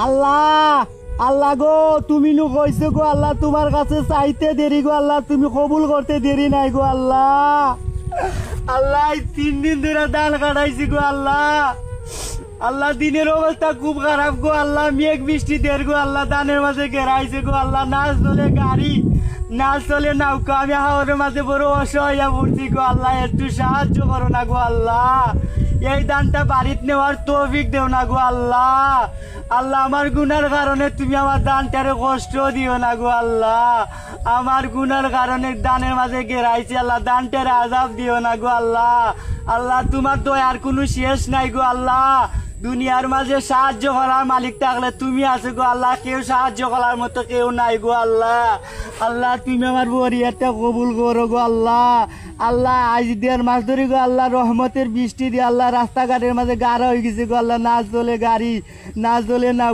আল্লাহ আল্লাহ গো, তুমি নু কইছো গো আল্লাহ, তোমার কাছে চাইতে দেরি গো আল্লাহ, তুমি কবুল করতে দেরি নাই গো আল্লাহ। আল্লাহ 3 দিন ধরে দান কাটাইছি গো আল্লাহ। আল্লাহ দিনের অবস্থা খুব খারাপ গো আল্লাহ, মেঘ বৃষ্টি দের গো আল্লাহ, দানের মাঝে ঘেরাইছে গো আল্লাহ, না চলে গাড়ি না চলে নৌকা, আমি হাওরের মাঝে বড় অসহায় পড়ছি গো আল্লাহ, একটু সাহায্য করো না গো আল্লাহ। এই দানটা বাড়িতে নেওয়ার তৌফিক দেও না গো আল্লাহ। আল্লাহ আমার গুনার কারণে তুমি আমার দানটারে কষ্ট দিও না গো আল্লাহ। আমার গুনার কারণে দানের মাঝে ঘেরাইছি আল্লাহ, দানটারে আযাব দিও না গো আল্লাহ। আল্লাহ তোমার দয়ার কোনো শেষ নাই গো আল্লাহ। দুনিয়ার মাঝে সাহায্য করার মালিক থাকলে তুমি আছো গো আল্লাহ, কেউ সাহায্য করার মতো কেউ নাই গো আল্লাহ। আল্লাহ তুমি আমার বরিয়াটা কবুল করো গো আল্লাহ। আল্লাহ আজ 1.5 মাস ধরে গো আল্লাহ রহমতের বৃষ্টি দিয়ে আল্লাহ রাস্তাঘাটের মাঝে গাড়া হয়ে গেছে গো আল্লাহ, না চলে গাড়ি না চলে না